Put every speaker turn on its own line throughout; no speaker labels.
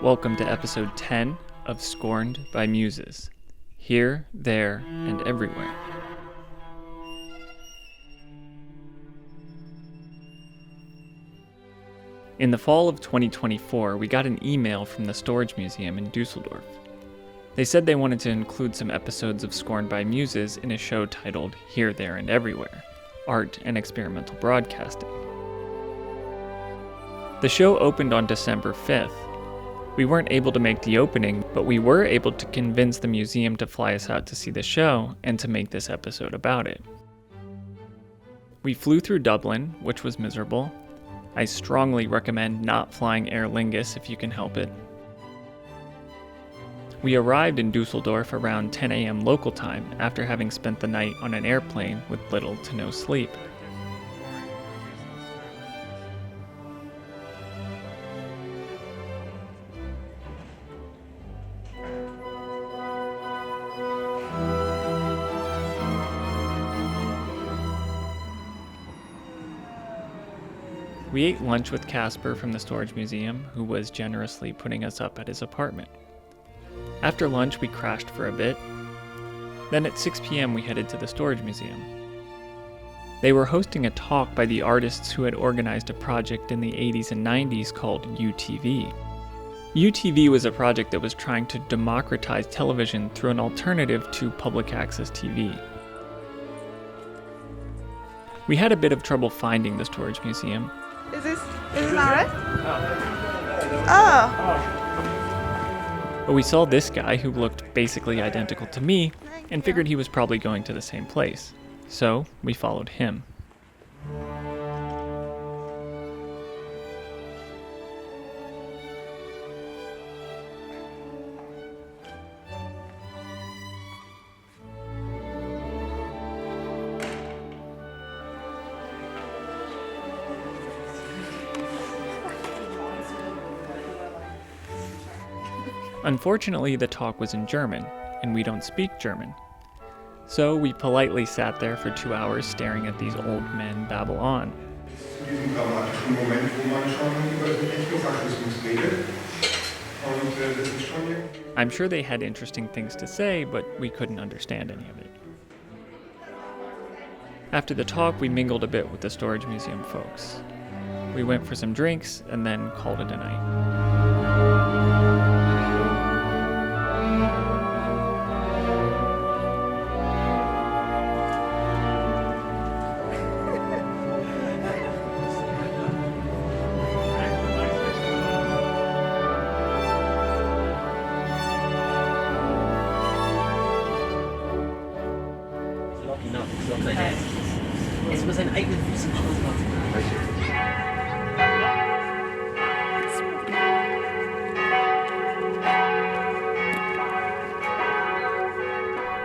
Welcome to episode 10 of Scorned by Muses. Here, there, and everywhere. In the fall of 2024, we got an email from the Storage Museum in Düsseldorf. They said they wanted to include some episodes of Scorned by Muses in a show titled Here, There, and Everywhere, Art and Experimental Broadcasting. The show opened on December 5th. We weren't able to make the opening, but we were able to convince the museum to fly us out to see the show and to make this episode about it. We flew through Dublin, which was miserable. I strongly recommend not flying Aer Lingus if you can help it. We arrived in Düsseldorf around 10 a.m. local time after having spent the night on an airplane with little to no sleep. We ate lunch with Casper from the Storage Museum, who was generously putting us up at his apartment. After lunch, we crashed for a bit. Then at 6 p.m. we headed to the Storage Museum. They were hosting a talk by the artists who had organized a project in the 80s and 90s called UTV. UTV was a project that was trying to democratize television through an alternative to public access TV. We had a bit of trouble finding the Storage Museum.
Is this not right? Oh.
But we saw this guy who looked basically identical to me and figured he was probably going to the same place. So we followed him. Unfortunately, the talk was in German, and we don't speak German. So we politely sat there for 2 hours staring at these old men babble on. I'm sure they had interesting things to say, but we couldn't understand any of it. After the talk, we mingled a bit with the Storage Museum folks. We went for some drinks, and then called it a night.
Es muss ein eigener Wissenschaftler.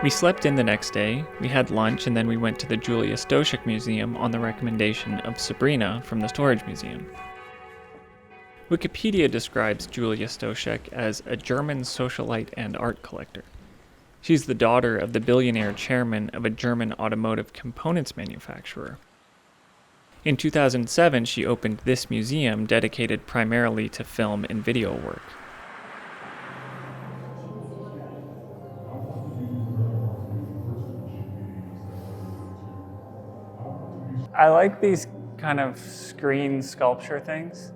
We slept in the next day, we had lunch, and then we went to the Stoschek Museum on the recommendation of Sabrina from the Storage Museum. Wikipedia describes Julia Stoschek as a German socialite and art collector. She's the daughter of the billionaire chairman of a German automotive components manufacturer. In 2007, she opened this museum dedicated primarily to film and video work. I like these kind of screen sculpture things,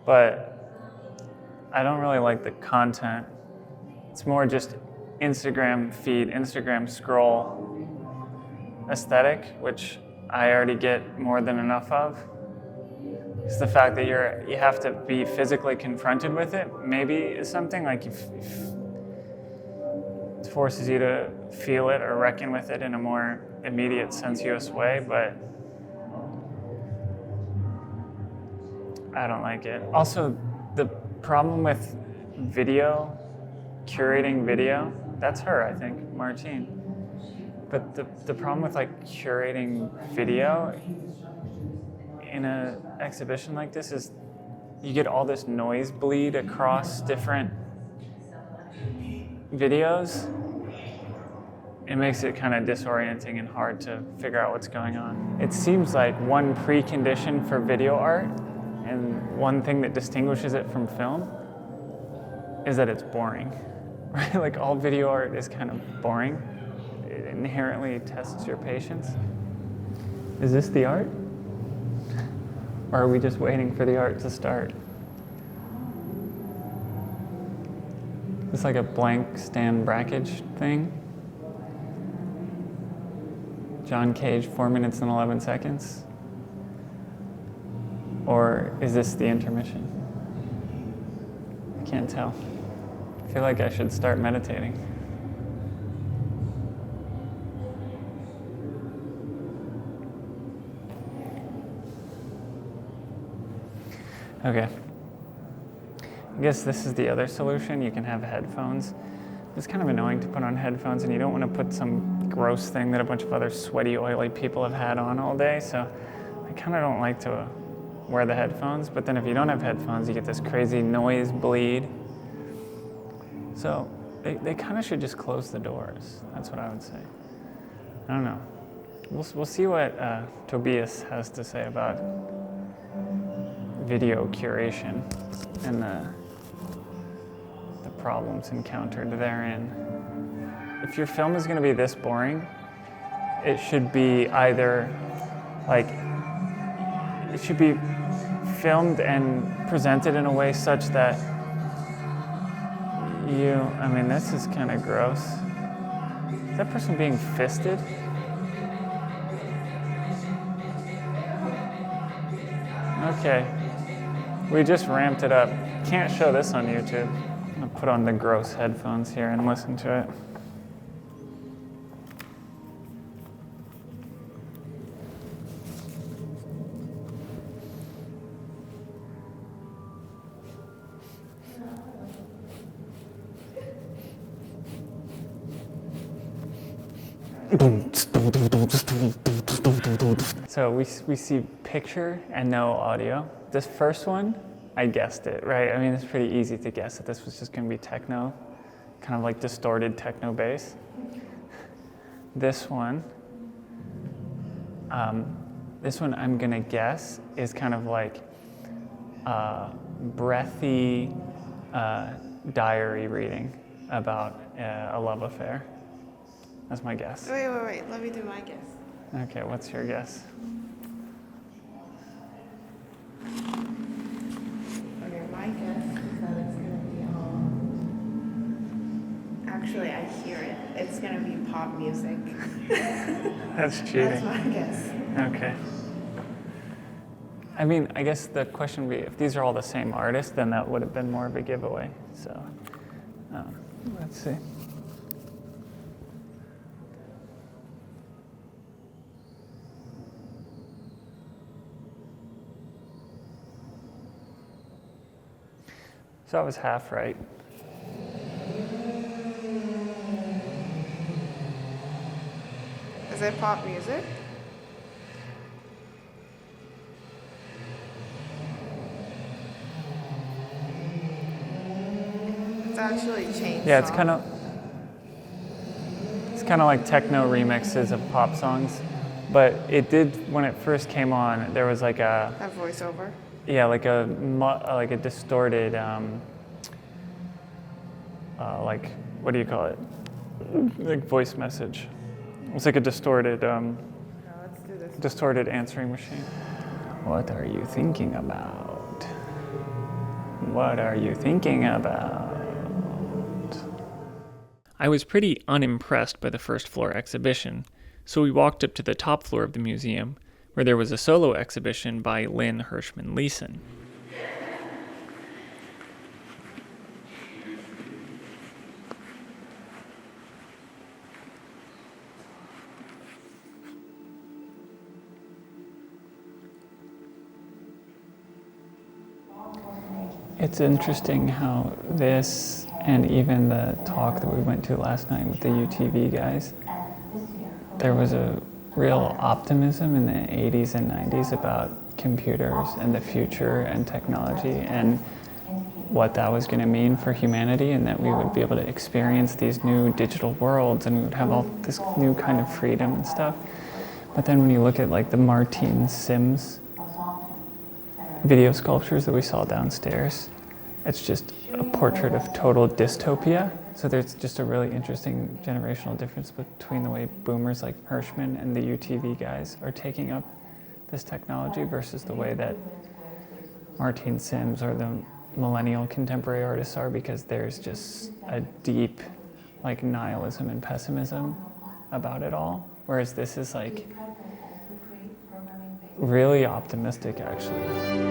but I don't really like the content. It's more just Instagram feed, Instagram scroll aesthetic, which I already get more than enough of. It's the fact that you have to be physically confronted with it, maybe is something like if it forces you to feel it or reckon with it in a more immediate, sensuous way, but I don't like it. Also, the problem with video, curating video, that's her, I think, Martine. But the problem with curating video in an exhibition like this is you get all this noise bleed across different videos. It makes it kind of disorienting and hard to figure out what's going on. It seems like one precondition for video art and one thing that distinguishes it from film is that it's boring, right? Like all video art is kind of boring. It inherently tests your patience. Is this the art? Or are we just waiting for the art to start? It's like a blank Stan Brakhage thing. John Cage, 4 minutes and 11 seconds. Or is this the intermission? I can't tell. I feel like I should start meditating. Okay. I guess this is the other solution. You can have headphones. It's kind of annoying to put on headphones, and you don't want to put some gross thing that a bunch of other sweaty, oily people have had on all day, so I kind of don't like to wear the headphones, but then if you don't have headphones, you get this crazy noise bleed. So they kind of should just close the doors. That's what I would say. I don't know. We'll see what Tobias has to say about video curation and the problems encountered therein. If your film is going to be this boring, it should be either like, it should be filmed and presented in a way such that I mean, this is kind of gross. Is that person being fisted? Okay. We just ramped it up. Can't show this on YouTube. I'll put on the gross headphones here and listen to it. So we see picture and no audio. This first one, I guessed it, right? I mean, it's pretty easy to guess that this was just going to be techno, kind of like distorted techno bass. This one I'm going to guess is kind of like breathy diary reading about a love affair. That's my guess.
Wait. Let me do my guess.
Okay, what's your guess?
Okay, my guess is that it's gonna be actually, I hear it. It's gonna be pop music.
That's cheating.
That's my guess.
Okay. I mean, I guess the question would be, if these are all the same artist, then that would have been more of a giveaway. So, let's see. So I was half right.
Is it pop music? It's actually changed.
Yeah, it's kind of like techno remixes of pop songs, but it did, when it first came on, there was like a
voiceover.
Yeah, like a distorted, like, what do you call it? Like voice message. It's like a distorted,
Let's do this.
distorted answering machine. What are you thinking about? What are you thinking about? I was pretty unimpressed by the first floor exhibition, so we walked up to the top floor of the museum, where there was a solo exhibition by Lynn Hirschman-Leeson. It's interesting how this, and even the talk that we went to last night with the UTV guys, there was a real optimism in the 80s and 90s about computers and the future and technology and what that was going to mean for humanity, and that we would be able to experience these new digital worlds and we would have all this new kind of freedom and stuff. But then when you look at like the Martin Sims video sculptures that we saw downstairs, It's just a portrait of total dystopia. So there's just a really interesting generational difference between the way boomers like Hirschman and the UTV guys are taking up this technology versus the way that Martine Sims or the millennial contemporary artists are, because there's just a deep like nihilism and pessimism about it all. Whereas this is like really optimistic actually.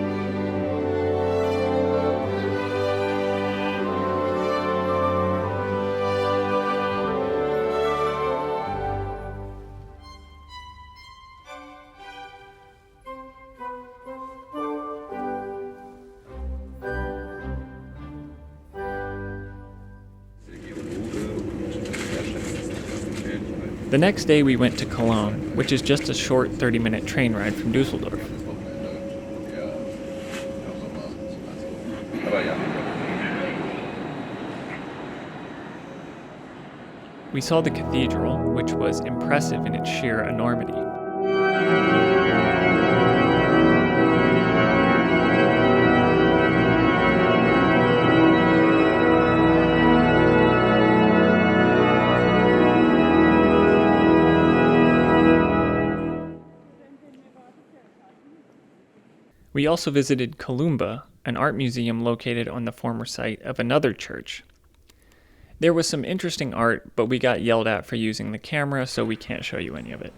The next day we went to Cologne, which is just a short 30-minute train ride from Düsseldorf. We saw the cathedral, which was impressive in its sheer enormity. We also visited Columba, an art museum located on the former site of another church. There was some interesting art, but we got yelled at for using the camera, so we can't show you any of it.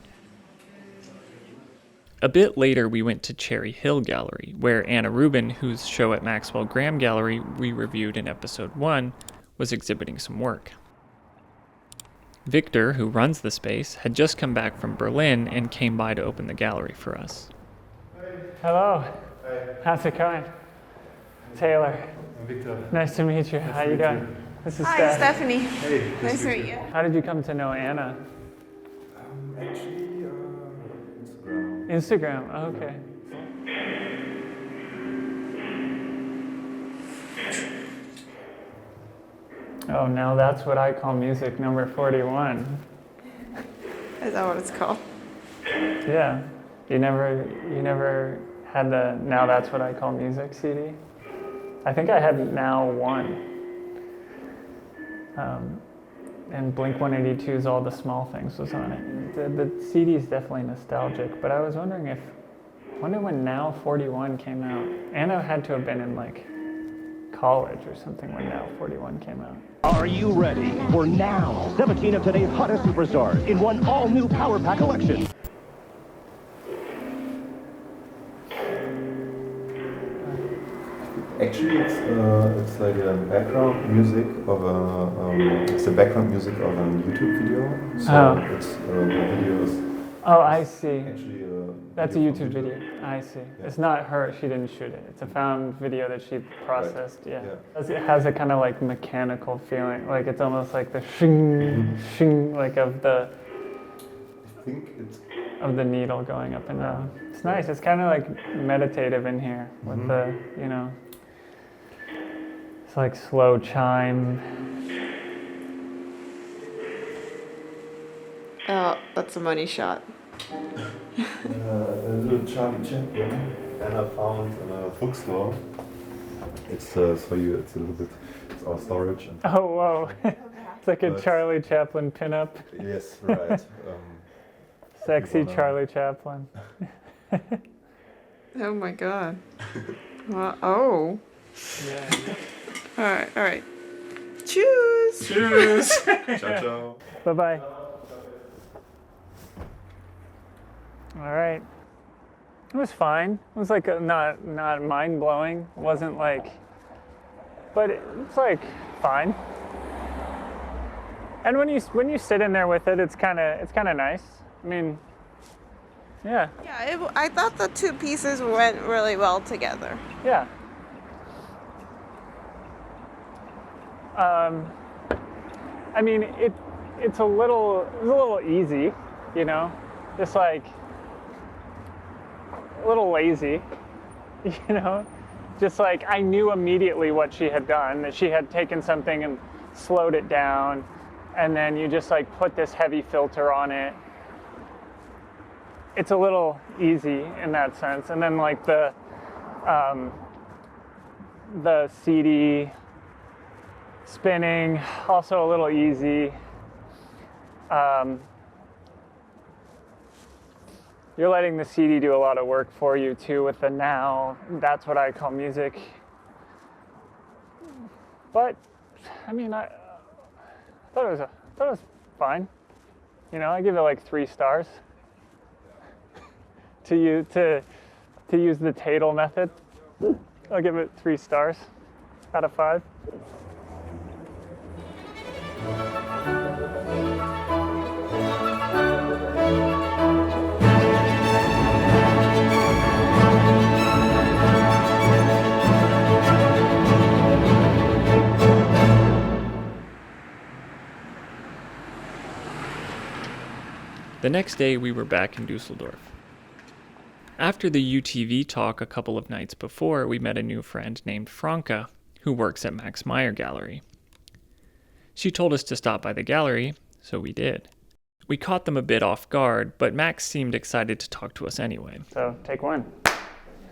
A bit later, we went to Cherry Hill Gallery, where Anna Rubin, whose show at Maxwell Graham Gallery we reviewed in episode 1, was exhibiting some work. Victor, who runs the space, had just come back from Berlin and came by to open the gallery for us.
Hello. Hi. How's it going? Taylor.
I'm Victor.
Nice to meet you. How you doing? This is
Hi,
Steph.
Stephanie.
Hey.
Nice to meet you.
How did you come to know Anna?
Actually, Instagram.
Instagram. Oh, okay. Oh, now that's what I call music, number 41.
Is that what it's called?
Yeah. You never had the Now That's What I Call Music CD? I think I had Now 1. And Blink-182's All the Small Things was on it. The CD is definitely nostalgic, but I was wondering when Now 41 came out. Anna had to have been in like college or something when Now 41 came out.
Are you ready for Now? 17 of today's hottest superstars in one all-new Power Pack collection.
Actually, it's like a background music of a it's the background music of a YouTube video. So it's the video is
Oh, I see.
actually
That's a
video
YouTube
from
video. I see.
Yeah.
It's not her. She didn't shoot it. It's a found video that she processed. Yeah.
Yeah.
It has a kind of like mechanical feeling. Like it's almost like the shing, shing, like of the
I think it's
needle going up and down. It's nice. It's kind of like meditative in here with the, it's like slow chime.
Oh, that's a money shot.
a little Charlie Chaplin, and I found in a bookstore. It's for you. It's a little bit. It's our storage. And
Oh, whoa. It's like a
But-
Charlie Chaplin pinup.
yes, right.
Sexy
wanna-
Charlie Chaplin.
Oh my god. Oh.
Yeah.
All right. Choose.
ciao, ciao.
Bye-bye. All right. It was fine. It was like not mind-blowing. It wasn't like, but it's like fine. And when you sit in there with it, it's kind of nice. I mean, yeah,
Yeah, I thought the two pieces went really well together.
yeah. I mean, it's a little easy, just like a little lazy, just like I knew immediately what she had done, that she had taken something and slowed it down, and then you just like put this heavy filter on it. It's a little easy in that sense. And then like the CD spinning, also a little easy. You're letting the CD do a lot of work for you too with the now. That's what I call music. But I mean, I thought it was fine. You know, I give it like 3 stars. To use the Tadel method, I'll give it 3 stars out of 5.
The next day, we were back in Düsseldorf. After the UTV talk a couple of nights before, we met a new friend named Franka, who works at Max Meyer Gallery. She told us to stop by the gallery, so we did. We caught them a bit off guard, but Max seemed excited to talk to us anyway.
So, take 1.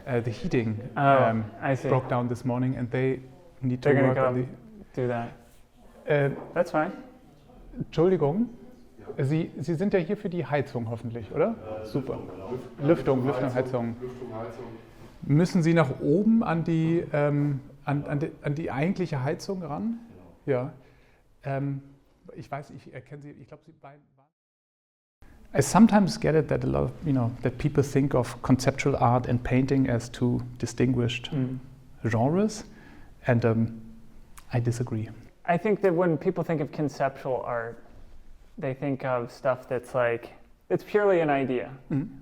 The heating
I see.
broke down this morning, and they need to
They're
work
gonna
on
go do that.
the.
That's fine.
Entschuldigung, Sie sind ja hier für die Heizung hoffentlich, oder? Super. Lüftung, Heizung. Müssen Sie nach oben an die eigentliche Heizung ran? Ja. Ich weiß, ich erkenne Sie, ich glaube, Sie beiden waren. I sometimes get it that a lot of, that people think of conceptual art and painting as two distinguished genres, and I disagree.
I think that when people think of conceptual art, they think of stuff that's like, it's purely an idea,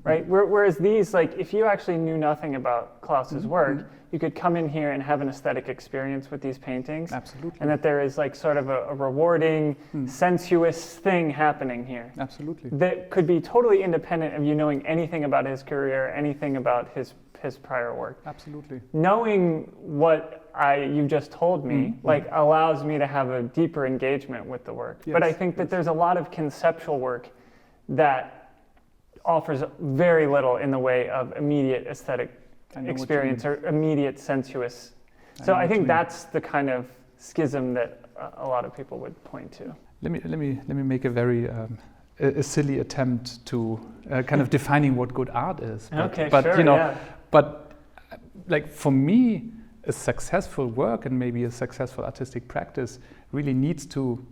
right? Whereas these, like, if you actually knew nothing about Klaus's work, you could come in here and have an aesthetic experience with these paintings.
Absolutely.
And that there is like sort of a rewarding, sensuous thing happening here.
Absolutely.
That could be totally independent of you knowing anything about his career, anything about his prior work.
Absolutely.
Knowing what you just told me, like, allows me to have a deeper engagement with the work.
Yes.
But I think that there's a lot of conceptual work that offers very little in the way of immediate aesthetic experience or immediate sensuous. So I think that's the kind of schism that a lot of people would point to.
Let me make a very a silly attempt to kind of defining what good art is. But
sure,
but like for me, a successful work and maybe a successful artistic practice really needs to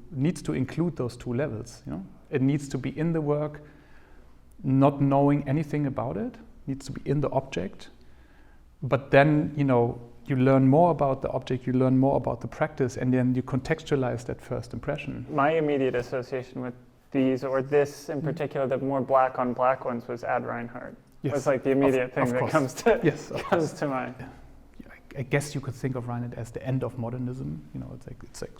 include those two levels. It needs to be in the work, not knowing anything about it. Needs to be in the object, but then you learn more about the object, you learn more about the practice, and then you contextualize that first impression.
My immediate association with these, or this in particular, the more black on black ones, was Ad Reinhardt.
Yes.
It's like the immediate thing that comes to mind.
I guess you could think of Reinhardt as the end of modernism. It's like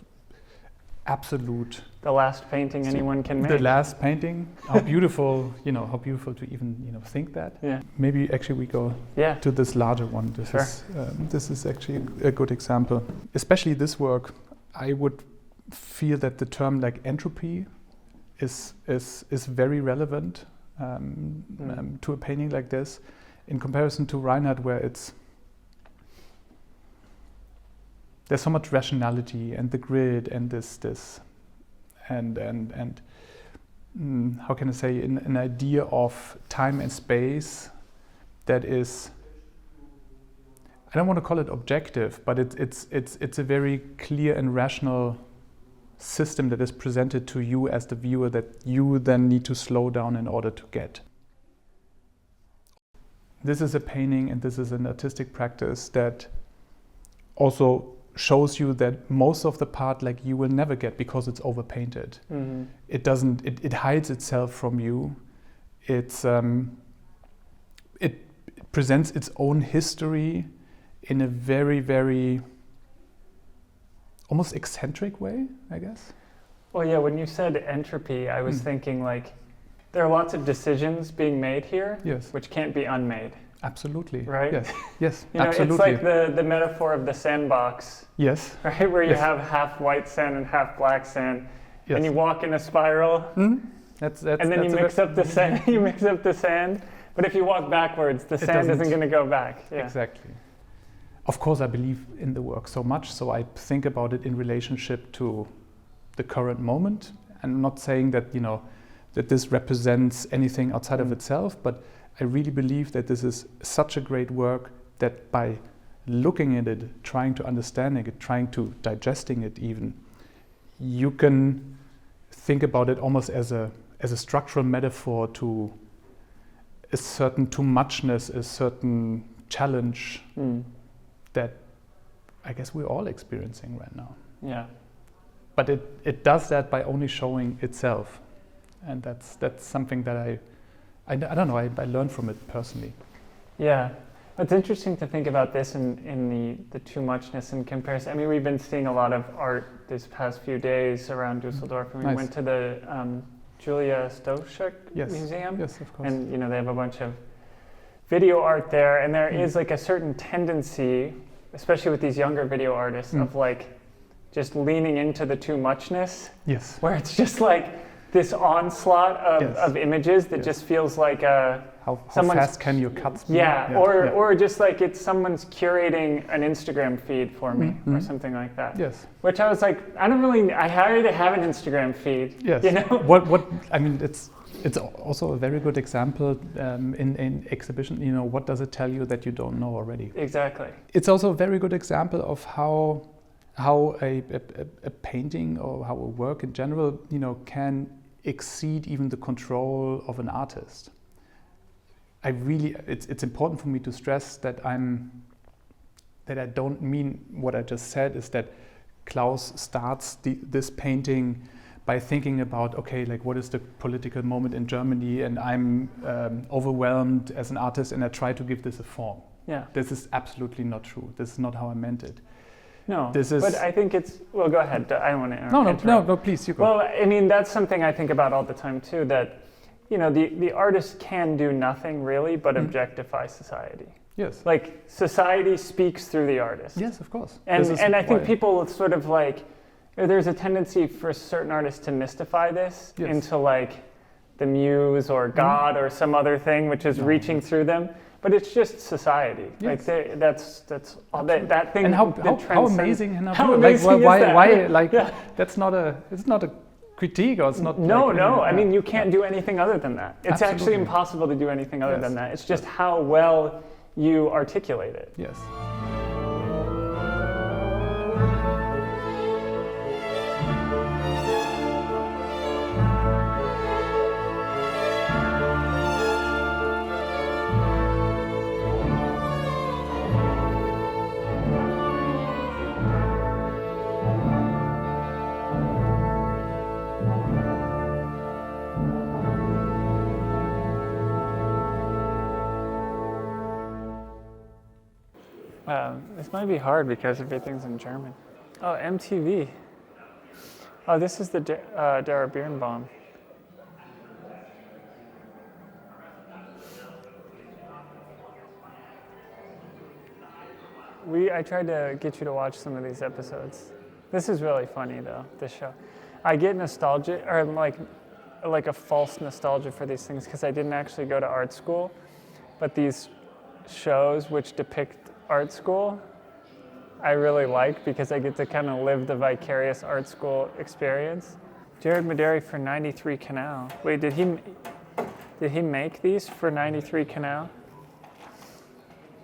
absolute.
The last painting anyone can make.
The last painting. How beautiful, how beautiful to even think that.
Yeah.
Maybe actually we go to this larger one. This is actually a good example. Especially this work, I would feel that the term like entropy is very relevant to a painting like this, in comparison to Reinhardt, where there's so much rationality and the grid and this and how can I say, an idea of time and space that is, I don't want to call it objective, but it's a very clear and rational system that is presented to you as the viewer that you then need to slow down in order to get. This is a painting and this is an artistic practice that also shows you that most of the part like you will never get because it's overpainted. It hides itself from you. It presents its own history in a very, very almost eccentric way, I guess.
Well, yeah, when you said entropy, I was thinking like there are lots of decisions being made here, which can't be unmade.
Absolutely.
Right?
Yes,
It's
absolutely.
like the metaphor of the sandbox.
Yes.
Right, where you have half white sand and half black sand, and you walk in a spiral, and then you mix up the sand. You mix up the sand, but if you walk backwards, the sand isn't going to go back. Yeah.
Exactly. of course, I believe in the work so much, so I think about it in relationship to the current moment. I'm not saying that, that this represents anything outside of itself, but I really believe that this is such a great work that by looking at it, trying to understanding it, trying to digesting it even, you can think about it almost as a structural metaphor to a certain too muchness, a certain challenge that I guess we're all experiencing right now.
Yeah.
But it does that by only showing itself. And that's something that I don't know, I learned from it personally.
Yeah. It's interesting to think about this in the too muchness in comparison. I mean, we've been seeing a lot of art these past few days around Düsseldorf, and we went to the Julia Stoschek Museum.
Yes, of course.
And they have a bunch of video art there, and there is like a certain tendency, especially with these younger video artists, of like just leaning into the too muchness.
Yes.
Where it's just like this onslaught of images that just feels like
how fast can you cut speed?
Or just like it's someone's curating an Instagram feed for me or something like that.
Yes.
Which I was like, I already have an Instagram feed.
Yes. What I mean, it's also a very good example in exhibition. What does it tell you that you don't know already?
Exactly.
It's also a very good example of how a painting or how a work in general, can exceed even the control of an artist. It's important for me to stress that I don't mean what I just said is that Klaus starts this painting by thinking about, okay, like what is the political moment in Germany, and I'm overwhelmed as an artist and I try to give this a form.
Yeah.
This is absolutely not true. This is not how I meant it.
No, but I think well, go ahead. I don't want to interrupt.
No, please, you go.
Well, I mean, that's something I think about all the time too, that, the artist can do nothing really but objectify society.
Yes.
Like, society speaks through the artist.
Yes, of course.
And I think people sort of like, there's a tendency for certain artists to mystify this into like the muse or God or some other thing which is reaching through them. But it's just society.
Yes.
Like that's all that thing.
And how amazing and how
amazing is that?
Why like it's not a critique, or it's not.
No. I mean, you can't do anything other than that. It's actually impossible to do anything other than that. It's just how well you articulate it.
Yes.
This might be hard because everything's in German. Oh, MTV. Oh, this is the Dara Birnbaum. I tried to get you to watch some of these episodes. This is really funny though, this show. I get nostalgia, or like a false nostalgia for these things because I didn't actually go to art school, but these shows which depict art school, I really like because I get to kind of live the vicarious art school experience. Jared Maderi for 93 Canal. Wait, did he make these for 93 Canal?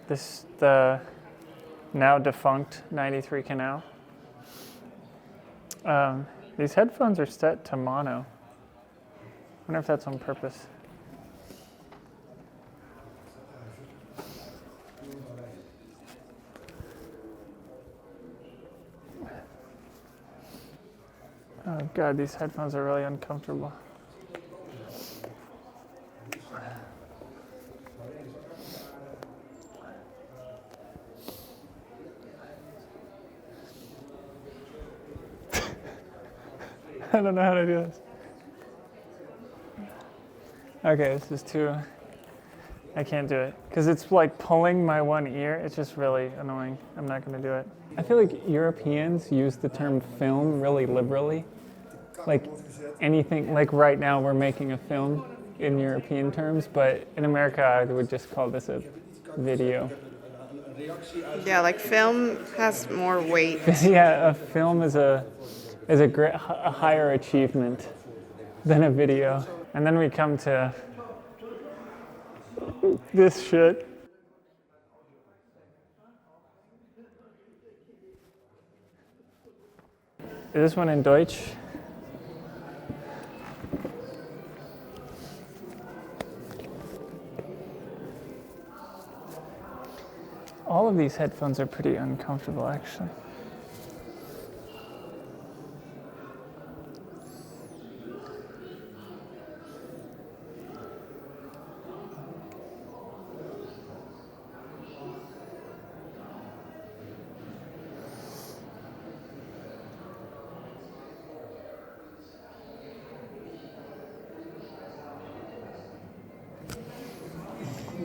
The now defunct 93 Canal. These headphones are set to mono. I wonder if that's on purpose. Oh God, these headphones are really uncomfortable. I don't know how to do this. Okay, this is too, I can't do it. Because it's like pulling my one ear. It's just really annoying. I'm not going to do it. I feel like Europeans use the term film really liberally. Like anything, like right now we're making a film in European terms, but in America I would just call this a video.
Yeah, like film has more weight.
Yeah, a film is a higher achievement than a video. And then we come to this shit. Is this one in Deutsch? All of these headphones are pretty uncomfortable, actually.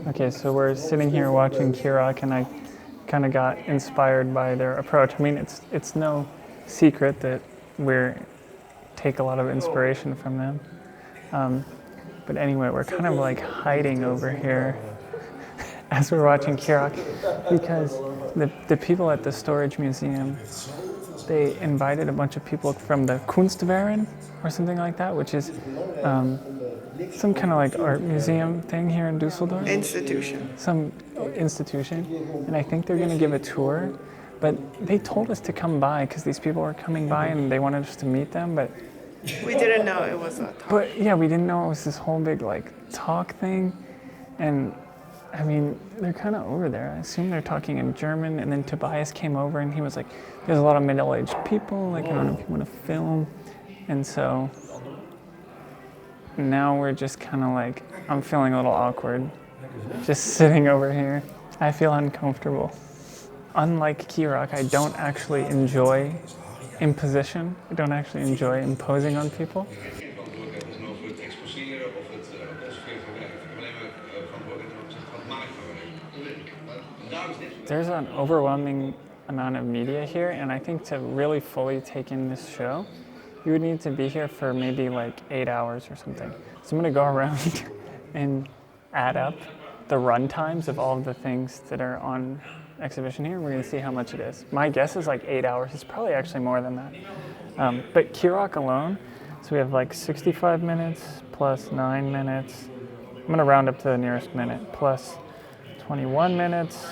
Okay, so we're sitting here watching KIRAC, and I kind of got inspired by their approach. I mean, it's no secret that we take a lot of inspiration from them. But anyway, we're kind of like hiding over here as we're watching KIRAC because the people at the Storage Museum, they invited a bunch of people from the Kunstverein or something like that, which is some kind of like art museum thing here in Düsseldorf.
Institution.
Some institution. And I think they're going to give a tour. But they told us to come by because these people were coming by and they wanted us to meet them. But
we didn't know it was a talk.
But yeah, we didn't know it was this whole big like talk thing. And I mean, they're kind of over there. I assume they're talking in German. And then Tobias came over and he was like, there's a lot of middle-aged people. Like, I don't know if you want to film. And so now we're just kind of like, I'm feeling a little awkward. Just sitting over here. I feel uncomfortable. Unlike KIRAC, I don't actually enjoy imposition. I don't actually enjoy imposing on people. There's an overwhelming amount of media here, and I think to really fully take in this show, you would need to be here for maybe like 8 hours or something. So I'm gonna go around and add up the run times of all of the things that are on exhibition here. We're gonna see how much it is. My guess is like 8 hours. It's probably actually more than that. But KIRAC alone, so we have like 65 minutes plus 9 minutes. I'm gonna round up to the nearest minute, plus 21 minutes,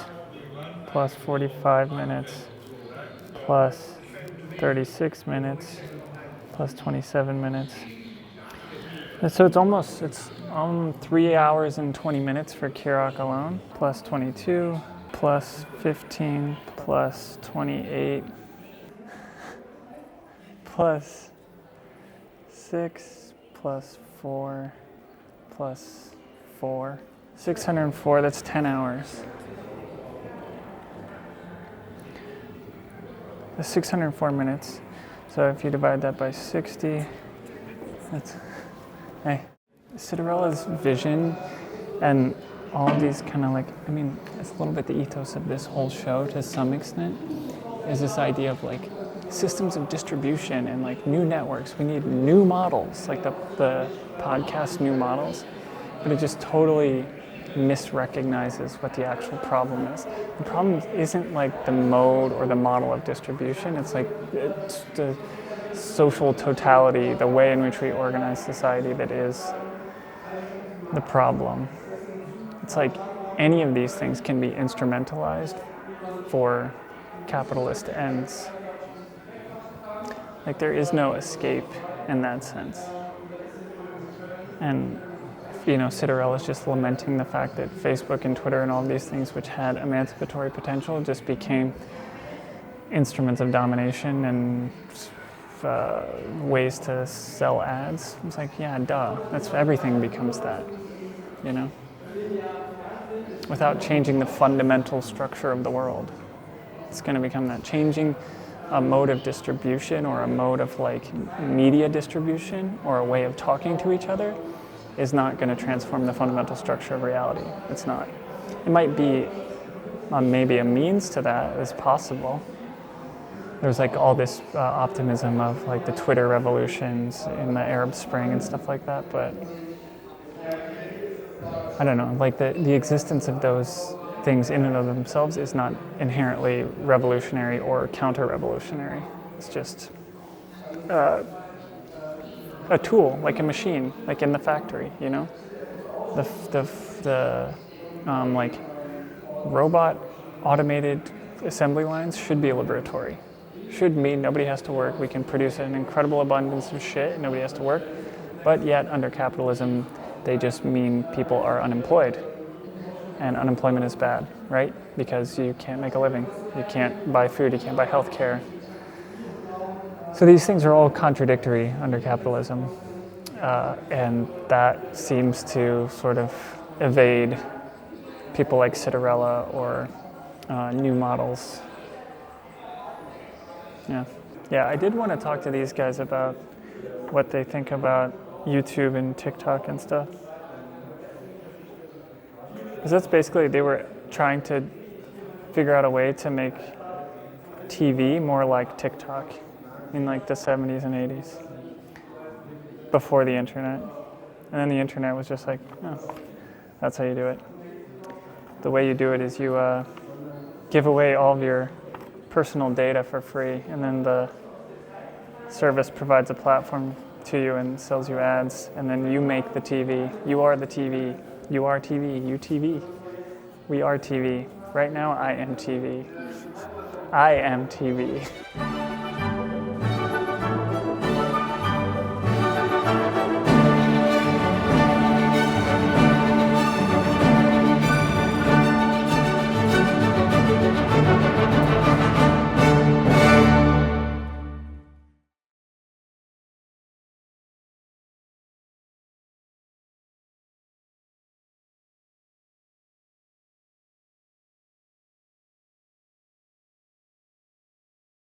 plus 45 minutes, plus 36 minutes, plus 27 minutes. And so it's 3 hours and 20 minutes for KIRAC alone, plus 22, plus 15, plus 28, plus 6, plus 4, plus 4. 604, that's 10 hours. That's 604 minutes. So if you divide that by 60, that's, hey. Citarella's vision and all of these kind of like, I mean, it's a little bit the ethos of this whole show to some extent, is this idea of like systems of distribution and like new networks. We need new models, like the podcast new models, but it just totally misrecognizes what the actual problem is. The problem isn't like the mode or the model of distribution, it's like it's the social totality, the way in which we organize society that is the problem. It's like any of these things can be instrumentalized for capitalist ends. Like there is no escape in that sense. And you know, Citarella is just lamenting the fact that Facebook and Twitter and all of these things which had emancipatory potential just became instruments of domination and ways to sell ads. It's like, yeah, duh. That's everything becomes that, you know? Without changing the fundamental structure of the world. It's going to become that. Changing a mode of distribution or a mode of like media distribution or a way of talking to each other is not going to transform the fundamental structure of reality. It's not. It might be maybe a means to that is possible. There's like all this optimism of like the Twitter revolutions in the Arab Spring and stuff like that, but I don't know, like the existence of those things in and of themselves is not inherently revolutionary or counter-revolutionary. It's just a tool, like a machine, like in the factory, you know? The like robot automated assembly lines should be liberatory. Should mean nobody has to work. We can produce an incredible abundance of shit and nobody has to work. But yet under capitalism, they just mean people are unemployed. And unemployment is bad, right? Because you can't make a living. You can't buy food, you can't buy health care. So these things are all contradictory under capitalism. And that seems to sort of evade people like Citarella or new models. Yeah, I did want to talk to these guys about what they think about YouTube and TikTok and stuff. Because that's basically, they were trying to figure out a way to make TV more like TikTok in like the 70s and 80s, before the internet. And then the internet was just like, oh, that's how you do it. The way you do it is you give away all of your personal data for free, and then the service provides a platform to you and sells you ads, and then you make the TV. You are the TV. You are TV. You TV. We are TV. Right now, I am TV. I am TV.